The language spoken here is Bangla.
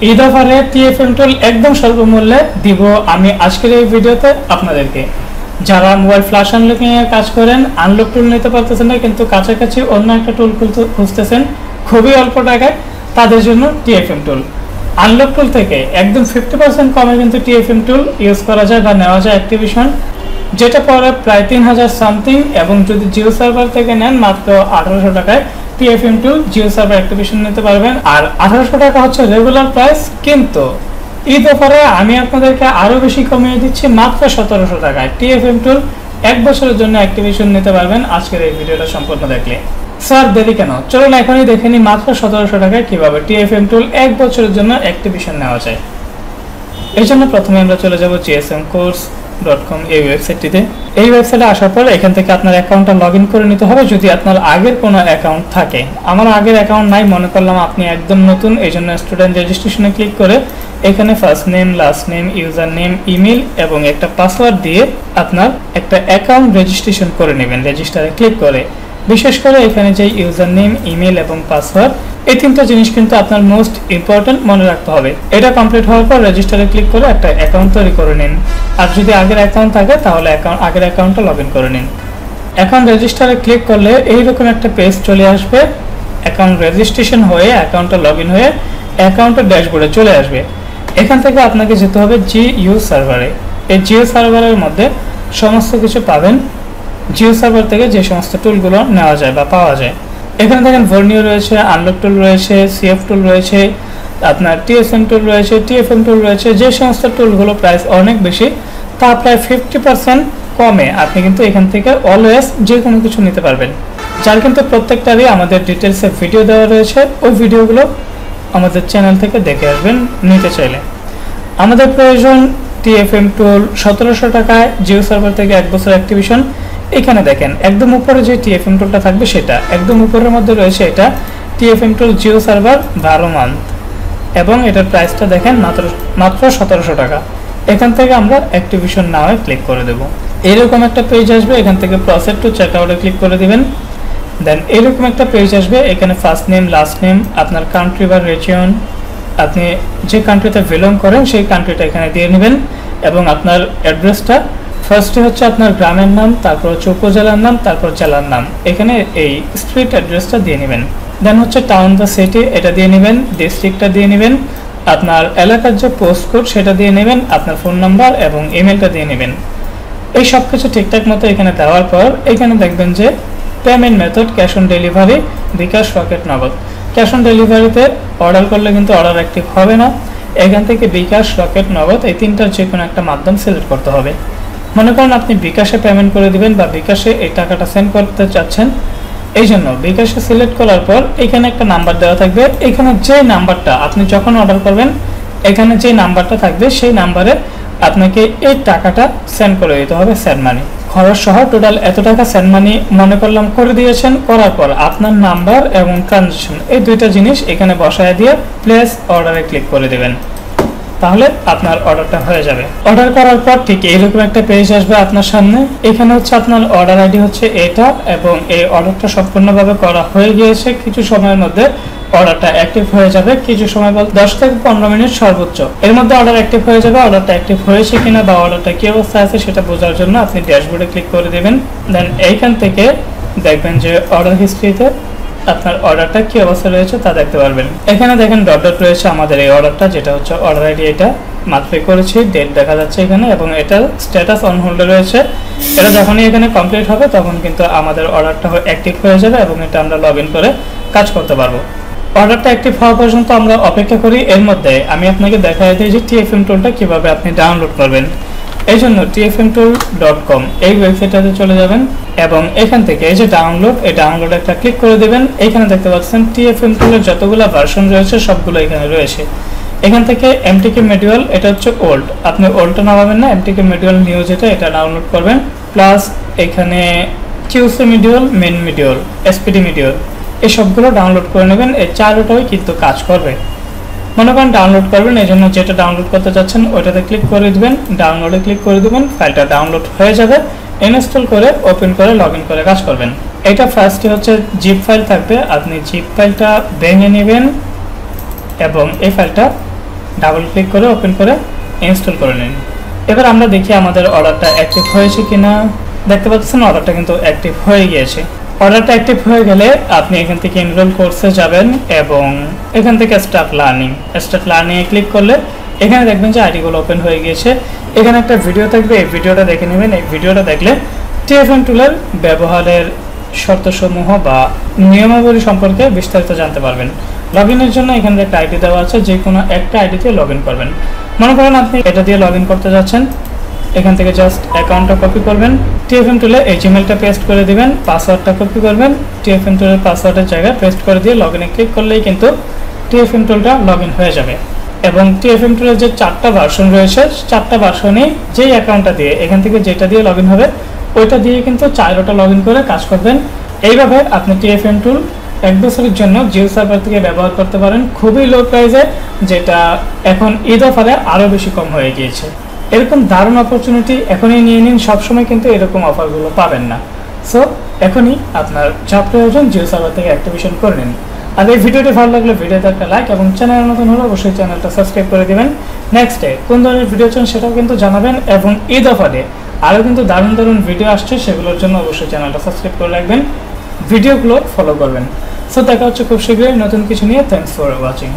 ঈদ অফারে টিএফএম টুল একদম স্বল্প মূল্যে দিব আমি আজকের এই ভিডিওতে আপনাদেরকে। যারা মোবাইল ফ্ল্যাশ আনলকিং এর কাজ করেন, আনলক টুল নিতে পারতেছেন না কিন্তু কাছাকাছি অন্য একটা টুল খুঁজতেছেন খুবই অল্প টাকায়, তাদের জন্য টিএফএম টুল। আনলক টুল থেকে একদম 50% কমে কিন্তু টিএফএম টুল ইউজ করা যায় বা নেওয়া যায় অ্যাক্টিভিশন, যেটা পরে প্রায় 3000 সামথিং, এবং যদি জিও সার্ভার থেকে নেন মাত্র 1800 টাকায় টিএফএম টুল জিও সার্ভার অ্যাক্টিভেশন নিতে পারবেন। আর 1800 টাকা হচ্ছে রেগুলার প্রাইস, কিন্তু ঈদ অফারে আমি আপনাদেরকে আরো বেশি কমিয়ে দিচ্ছি মাত্র 1700 টাকায় টিএফএম টুল 1 বছরের জন্য অ্যাক্টিভেশন নিতে পারবেন আজকের এই ভিডিওটা সম্পূর্ণ দেখলে। স্যার দেরি কেন, চলুন এখনই দেখে নিই মাত্র 1700 টাকায় কিভাবে টিএফএম টুল 1 বছরের জন্য অ্যাক্টিভেশন নেওয়া যায়। এই জন্য প্রথমে আমরা চলে যাব gsmcourse.com এই ওয়েবসাইটটিতে। এই ওয়েবসাইটে আসার পর এখান থেকে আপনার অ্যাকাউন্টটা লগইন করে নিতে হবে যদি আপনার আগের কোনো অ্যাকাউন্ট থাকে। আমার আগের অ্যাকাউন্ট নাই, মনে করলাম আপনি একদম নতুন, এই জন্য স্টুডেন্ট রেজিস্ট্রেশনে ক্লিক করে এখানে first name, last name, user name, email এবং একটা পাসওয়ার্ড দিয়ে আপনার একটা অ্যাকাউন্ট রেজিস্ট্রেশন করে নেবেন রেজিস্টারে ক্লিক করে। বিশেষ করে এখানে যে ইউজার নেম, ইমেল এবং পাসওয়ার্ড, এই তিনটা জিনিস কিন্তু আপনার মোস্ট ইম্পর্টেন্ট মনে রাখতে হবে। এটা কমপ্লিট হওয়ার পর রেজিস্টারে ক্লিক করে একটা অ্যাকাউন্ট তৈরি করে নিন। আর যদি আগের অ্যাকাউন্ট থাকে তাহলে আগের অ্যাকাউন্টটা লগ ইন করে নিন। এখন রেজিস্টারে ক্লিক করলে এইরকম একটা পেজ চলে আসবে। অ্যাকাউন্ট রেজিস্ট্রেশন হয়ে অ্যাকাউন্টটা লগ ইন হয়ে অ্যাকাউন্টের ড্যাশবোর্ডে চলে আসবে। এখান থেকে আপনাকে যেতে হবে জিইউ সার্ভারে। এই জিও সার্ভারের মধ্যে সমস্ত কিছু পাবেন। জিও সার্ভার থেকে যে সমস্ত টুলগুলো নেওয়া যায় বা পাওয়া যায়, এখানে দেখেন ভর্নিও রয়েছে, আনলক টুল রয়েছে, সিএফ টুল রয়েছে, আপনার টিএসএম টুল রয়েছে, টিএফএম টুল রয়েছে। যে সমস্ত টুলগুলো প্রাইস অনেক বেশি, তা প্রায় 50% কমে আপনি কিন্তু এখান থেকে অলওয়েজ যে কোনো কিছু নিতে পারবেন। যার কিন্তু প্রত্যেকটারই আমাদের ডিটেলসে ভিডিও দেওয়া রয়েছে, ওই ভিডিওগুলো আমাদের চ্যানেল থেকে দেখে আসবেন নিতে চাইলে। আমাদের প্রয়োজন টিএফএম টুল 1700 টাকায় জিও সার্ভার থেকে 1 বছর অ্যাক্টিভেশন। এখানে দেখেন একদম উপরে যে টিএফএম টুলটা থাকবে সেটা একদম উপরের মধ্যে রয়েছে, এটা টিএফএম টুল জিও সার্ভার 12 মান্থ, এবং এটার প্রাইসটা দেখেন মাত্র 1700 টাকা। এখান থেকে আমরা অ্যাক্টিভেশন নাও ক্লিক করে দেব। এরকম একটা পেজ আসবে, এখান থেকে প্রসেস টু চেকআউটে ক্লিক করে দিবেন। দেন এরকম একটা পেজ আসবে, এখানে ফার্স্ট নেম, লাস্ট নেম, আপনার কান্ট্রি বা রিজিয়ন, আপনি যে কান্ট্রিতে বিলং করেন সেই কান্ট্রিটা এখানে দিয়ে নেবেন, এবং আপনার অ্যাড্রেসটা ফার্স্টে হচ্ছে আপনার গ্রামের নাম, তারপর হচ্ছে উপজেলার নাম, তারপর জেলার নাম, এখানে এই স্ট্রিট অ্যাড্রেসটা দিয়ে নেবেন। দেন হচ্ছে টাউন বা সিটি, এটা দিয়ে নেবেন, ডিস্ট্রিক্টটা দিয়ে নেবেন, আপনার এলাকার যে পোস্ট কোড সেটা দিয়ে নেবেন, আপনার ফোন নাম্বার এবং ইমেলটা দিয়ে নেবেন। এই সব কিছু ঠিকঠাক মতো এখানে দেওয়ার পর এখানে দেখবেন যে payment method cash on delivery, bKash, Rocket, Nagad. Cash on ডেলিভারিতে অর্ডার করলে কিন্তু অর্ডার অ্যাক্টিভ হবে না। এখান থেকে বিকাশ, রকেট, নগদ এই তিনটার যে কোনো একটা মাধ্যম সিলেক্ট করতে হবে। মনে করেন আপনি বিকাশে পেমেন্ট করে দিবেন বা বিকাশে এই টাকাটা সেন্ড করতে চাচ্ছেন, এই জন্য বিকাশে সিলেক্ট করার পর এখানে একটা নাম্বার দেওয়া থাকবে। এখানে যে নাম্বারটা আপনি যখন অর্ডার করবেন, এখানে যে নাম্বারটা থাকবে সেই নাম্বারে আপনাকে এই টাকাটা সেন্ড করে দিতে হবে। সেন্ড মানি খরচ সহ টোটাল এত টাকা সেন্ড মানি মনে করলাম করে দিয়েছেন। করার পর আপনার নাম্বার এবং ট্রানজাকশন এই দুইটা জিনিস এখানে বসায় দিয়ে প্লেস অর্ডারে ক্লিক করে দেবেন, তাহলে আপনার অর্ডারটা হয়ে যাবে। অর্ডার করার পর ঠিক এইরকম একটা পেজ আসবে আপনার সামনে। এখানে হচ্ছে আপনার অর্ডার আইডি হচ্ছে এটা, এবং এই অর্ডারটা সম্পূর্ণভাবে করা হয়ে গিয়েছে। কিছু সময়ের মধ্যে অর্ডারটা অ্যাক্টিভ হয়ে যাবে, কিছু সময় বলতে 10 থেকে 15 মিনিট সর্বোচ্চ, এর মধ্যে অর্ডার অ্যাক্টিভ হয়ে যাবে। অর্ডারটা অ্যাক্টিভ হয়েছে কিনা বা অর্ডারটা কি অবস্থায় আছে সেটা বোঝার জন্য আপনি ড্যাশবোর্ডে ক্লিক করে দেবেন। দেন এইখান থেকে দেখবেন যে অর্ডার হিস্ট্রিতে আপনার অর্ডারটা কি অবস্থা রয়েছে তা দেখতে পারবেন। এখানে দেখেন ডট ডট রয়েছে আমাদের এই অর্ডারটা, যেটা হচ্ছে অর্ডার আইডি, এটা মাত্রই করেছি, ডেট দেখা যাচ্ছে এখানে, এবং এটা স্ট্যাটাস অন হোল্ডে রয়েছে। এটা যখনই এখানে কমপ্লিট হবে তখন কিন্তু আমাদের অর্ডারটা অ্যাক্টিভ হয়ে যাবে, এবং এটা আমরা লগ ইন করে কাজ করতে পারবো। অর্ডারটা অ্যাক্টিভ হওয়া পর্যন্ত আমরা অপেক্ষা করি। এর মধ্যে আমি আপনাকে দেখাই দিই যে টিএফএম টুলটা কিভাবে আপনি ডাউনলোড করবেন। এই জন্য tfmtool.com এই ওয়েবসাইটটাতে চলে যাবেন, এবং এখান থেকে এই যে ডাউনলোড, এই ডাউনলোড একটা ক্লিক করে দেবেন। এখানে দেখতে পাচ্ছেন টিএফএম টুলের যতগুলো ভার্সন রয়েছে সবগুলো এখানে রয়েছে। এখান থেকে এমটিকে মডিউল, এটা হচ্ছে ওল্ড, আপনি ওল্ডটা নামাবেন না, এমটিকে মডিউল নিউ যেটা এটা ডাউনলোড করবেন। প্লাস এখানে QC module, main module, SPD module, এই সবগুলো ডাউনলোড করে নেবেন। এই চারটাই কিন্তু কাজ করবে। মনে করেন ডাউনলোড করবেন, এই জন্য যেটা ডাউনলোড করতে চাচ্ছেন ওইটাতে ক্লিক করে দিবেন, ডাউনলোডে ক্লিক করে দিবেন, ফাইলটা ডাউনলোড হয়ে যাবে। ইনস্টল করে ওপেন করে লগ ইন করে কাজ করবেন। এটা ফার্স্টে হচ্ছে জিপ ফাইল থাকবে, আপনি জিপ ফাইলটা ভেঙে নেবেন এবং এই ফাইলটা ডাবল ক্লিক করে ওপেন করে ইনস্টল করে নিন। এবার আমরা দেখি আমাদের অর্ডারটা অ্যাক্টিভ হয়েছে কিনা। দেখতে পাচ্ছেন অর্ডারটা কিন্তু অ্যাক্টিভ হয়ে গিয়েছে। অর্ডারটা অ্যাক্টিভ হয়ে গেলে আপনি এখান থেকে এনরোল কোর্সে যাবেন এবং এখান থেকে স্টার্ট লার্নিংয়ে ক্লিক করলে এখানে দেখবেন যে আইডিগুলো ওপেন হয়ে গিয়েছে। এখানে একটা ভিডিও থাকবে, এই ভিডিওটা দেখে নেবেন। এই ভিডিওটা দেখলে টিএফএম টুলের ব্যবহারের শর্তসমূহ বা নিয়মাবলী সম্পর্কে বিস্তারিত জানতে পারবেন। লগ ইনের জন্য এখানে একটা আইডি দেওয়া আছে, যে কোনো একটা আইডি দিয়ে লগ ইন করবেন। মনে করেন আপনি এটা দিয়ে লগ ইন করতে যাচ্ছেন, এখান থেকে জাস্ট অ্যাকাউন্টটা কপি করবেন, টিএফএম টুলে এই জিমেলটা পেস্ট করে দিবেন, পাসওয়ার্ডটা কপি করবেন, টিএফএম টুলের পাসওয়ার্ডের জায়গায় পেস্ট করে দিয়ে লগ ইনে ক্লিক করলেই কিন্তু টিএফএম টুলটা লগ ইন হয়ে যাবে। এবং টিএফএম টুলের যে 4টা ভার্সন রয়েছে, 4টা ভার্সনে যেই অ্যাকাউন্টটা দিয়ে এখান থেকে যেটা দিয়ে লগ ইন হবে ওইটা দিয়ে কিন্তু 4টা লগ ইন করে কাজ করবেন। এইভাবে আপনি টিএফএম টুল 1 বছরের জন্য জিও সার্ভার থেকে ব্যবহার করতে পারেন খুবই লো প্রাইসে, যেটা এখন ঈদ অফারে আরও বেশি কম হয়ে গিয়েছে। এরকম দারুণ অপরচুনিটি এখনই নিয়ে নিন, সবসময় কিন্তু এরকম অফারগুলো পাবেন না। সো এখনই আপনার যা প্রয়োজন জিও সার্ভার থেকে অ্যাক্টিভেশন করে নিন। আর এই ভিডিওটি ভালো লাগলে ভিডিওতে একটা লাইক এবং চ্যানেল নতুন হলে অবশ্যই চ্যানেলটা সাবস্ক্রাইব করে দিবেন। নেক্সট ডে কোন ধরনের ভিডিও চান সেটাও কিন্তু জানাবেন, এবং ঈদ অফারে আরও কিন্তু দারুণ দারুণ ভিডিও আসছে, সেগুলোর জন্য অবশ্যই চ্যানেলটা সাবস্ক্রাইব করে রাখবেন, ভিডিওগুলো ফলো করবেন। সো দেখা হচ্ছে খুব শীঘ্রই নতুন কিছু নিয়ে। Thanks for watching.